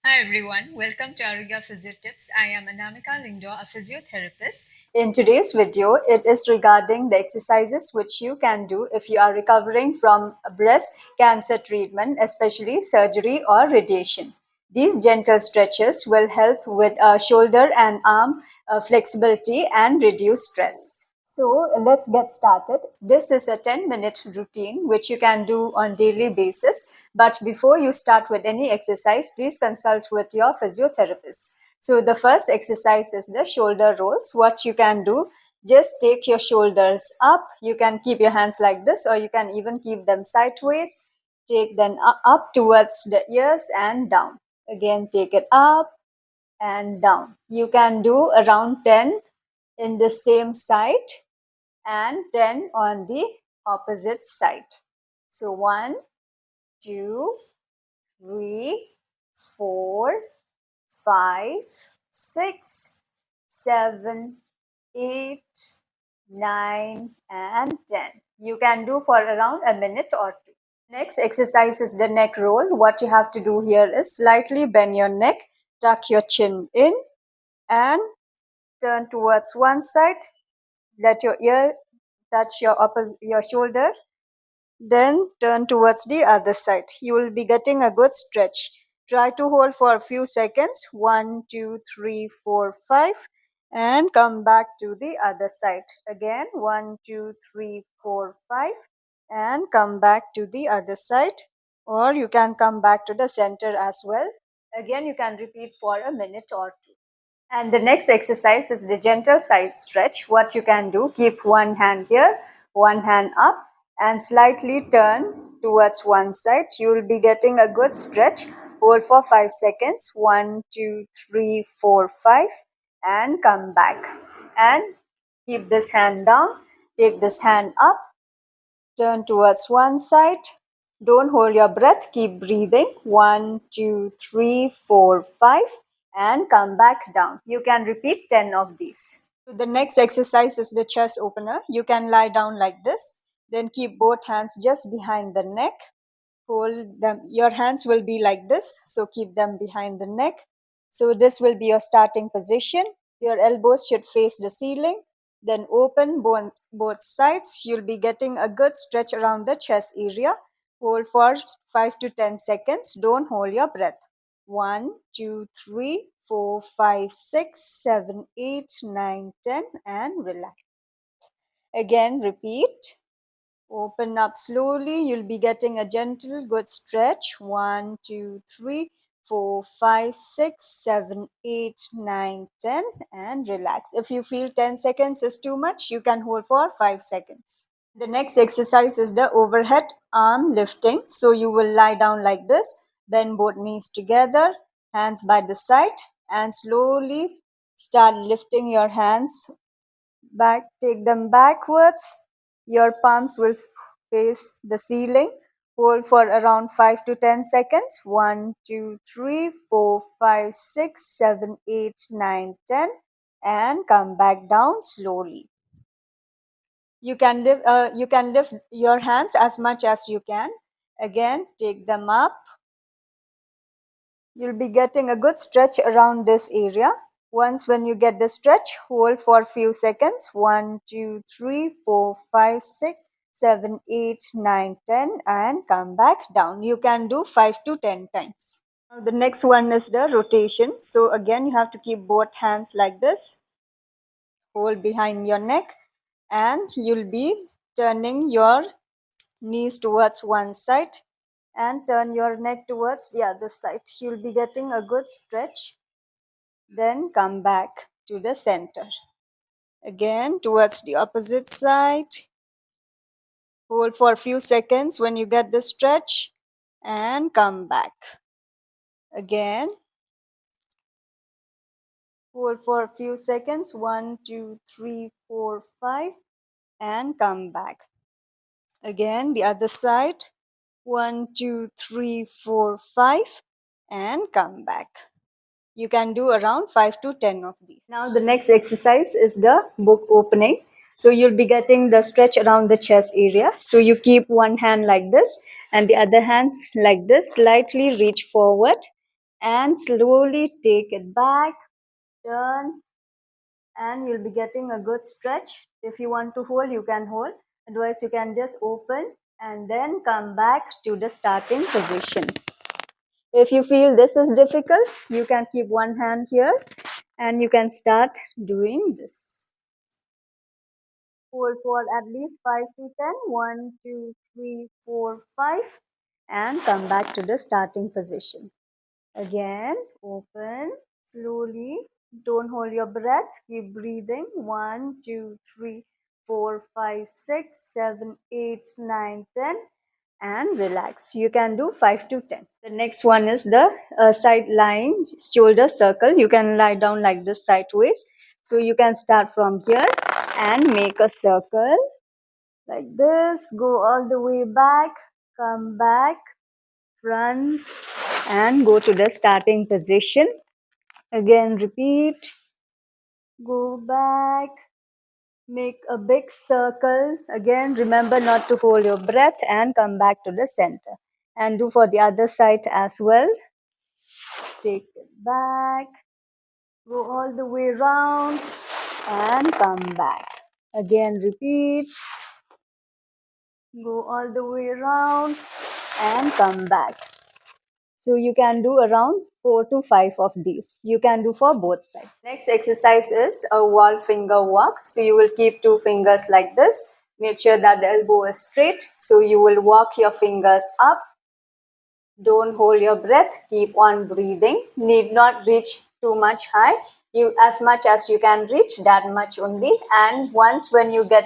Hi everyone, welcome to Arogya PhysioTips. I am Anamika Lingdo, a physiotherapist. In today's video, it is regarding the exercises which you can do if you are recovering from breast cancer treatment, especially surgery or radiation. These gentle stretches will help with shoulder and arm flexibility and reduce stress. So let's get started. This is a 10-minute routine which you can do on daily basis. But before you start with any exercise, please consult with your physiotherapist. So the first exercise is the shoulder rolls. What you can do, just take your shoulders up. You can keep your hands like this or you can even keep them sideways. Take them up towards the ears and down. Again, take it up and down. You can do around 10 in the same side and 10 on the opposite side. So 1, 2, 3, 4, 5, 6, 7, 8, 9, and 10. You can do for around a minute or two. Next exercise is the neck roll. What you have to do here is slightly bend your neck, tuck your chin in, and turn towards one side. Let your ear touch your shoulder, then turn towards the other side. You will be getting a good stretch. Try to hold for a few seconds. 1, 2, 3, 4, 5, and come back to the other side. Again, 1, 2, 3, 4, 5, and come back to the other side. Or you can come back to the center as well. Again, you can repeat for a minute or two. And the next exercise is the gentle side stretch. What you can do, keep one hand here, one hand up, and slightly turn towards one side. You will be getting a good stretch. Hold for 5 seconds. 1, 2, 3, 4, 5, and come back. And keep this hand down. Take this hand up. Turn towards one side. Don't hold your breath. Keep breathing. 1, 2, 3, 4, 5, and come back down. You can repeat 10 of these. So the next exercise is the chest opener. You can lie down like this. Then keep both hands just behind the neck. Hold them. Your hands will be like this. So keep them behind the neck. So this will be your starting position. Your elbows should face the ceiling. Then open both sides. You'll be getting a good stretch around the chest area. Hold for 5 to 10 seconds. Don't hold your breath. 1, 2, 3, 4, 5, 6, 7, 8, 9, 10, and relax. Again, repeat. Open up slowly. You'll be getting a gentle, good stretch. 1, 2, 3, 4, 5, 6, 7, 8, 9, 10, and relax. If you feel 10 seconds is too much, you can hold for 5 seconds. The next exercise is the overhead arm lifting. So you will lie down like this, bend both knees together, hands by the side, and slowly start lifting your hands back. Take them backwards. Your palms will face the ceiling. Hold for around 5 to 10 seconds. 1, 2, 3, 4, 5, 6, 7, 8, 9, 10, and come back down slowly. You can lift your hands as much as you can. Again, take them up. You'll be getting a good stretch around this area. Once when you get the stretch, hold for a few seconds. 1, 2, 3, 4, 5, 6, 7, 8, 9, 10, and come back down. You can do 5 to 10 times. Now the next one is the rotation. So again, you have to keep both hands like this. Hold behind your neck, and you'll be turning your knees towards one side and turn your neck towards the other side. You'll be getting a good stretch. Then come back to the center. Again, towards the opposite side. Hold for a few seconds when you get the stretch and come back. Again, hold for a few seconds. 1, 2, 3, 4, 5, and come back. Again, the other side. 1, 2, 3, 4, 5, and come back. You can do around 5 to 10 of these. Now the next exercise is the book opening. So you'll be getting the stretch around the chest area. So you keep one hand like this and the other hands like this. Slightly reach forward and slowly take it back, turn, and you'll be getting a good stretch. If you want to hold, you can hold. Otherwise, you can just open and then come back to the starting position. If you feel this is difficult, you can keep one hand here and you can start doing this. Hold for at least 5 to 10. 1, 2, 3, 4, 5. And come back to the starting position. Again, open slowly. Don't hold your breath. Keep breathing. 1, 2, 3, 4, 5, 6, 7, 8, 9, 10. And relax. You can do 5 to 10. The next one is the side lying shoulder circle. You can lie down like this sideways. So you can start from here and make a circle like this. Go all the way back. Come back. Front and go to the starting position. Again, repeat. Go back. Make a big circle. Again, remember not to hold your breath and come back to the center. And do for the other side as well. Take it back. Go all the way around and come back. Again, repeat. Go all the way around and come back. So you can do around 4 to 5 of these. You can do for both sides. Next exercise is a wall finger walk. So you will keep 2 fingers like this. Make sure that the elbow is straight. So you will walk your fingers up. Don't hold your breath. Keep on breathing. Need not reach too much high. You as much as you can reach, that much only. And once when you get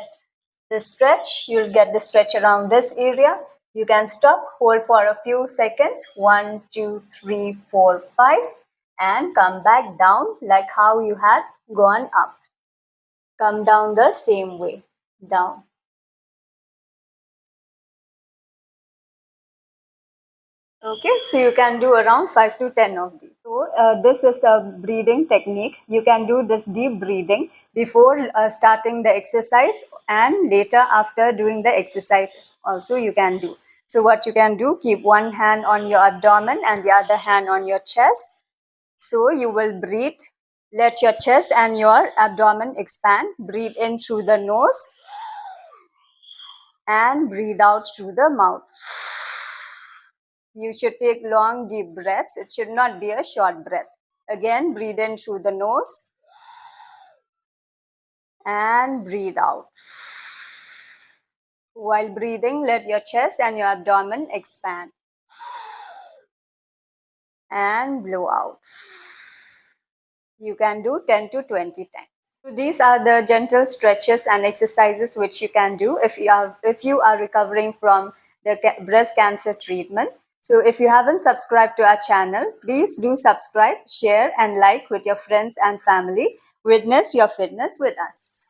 the stretch, you'll get the stretch around this area. You can stop, hold for a few seconds. 1, 2, 3, 4, 5, and come back down like how you had gone up. Come down the same way, down. Okay, so you can do around 5 to 10 of these. So this is a breathing technique. You can do this deep breathing before starting the exercise and later after doing the exercise also you can do. So what you can do, keep one hand on your abdomen and the other hand on your chest. So you will breathe. Let your chest and your abdomen expand. Breathe in through the nose and breathe out through the mouth. You should take long, deep breaths. It should not be a short breath. Again, breathe in through the nose and breathe out. While breathing, let your chest and your abdomen expand and blow out. You can do 10 to 20 times. So these are the gentle stretches and exercises which you can do if you are recovering from the breast cancer treatment. So if you haven't subscribed to our channel, please do subscribe, share and like with your friends and family. Witness your fitness with us.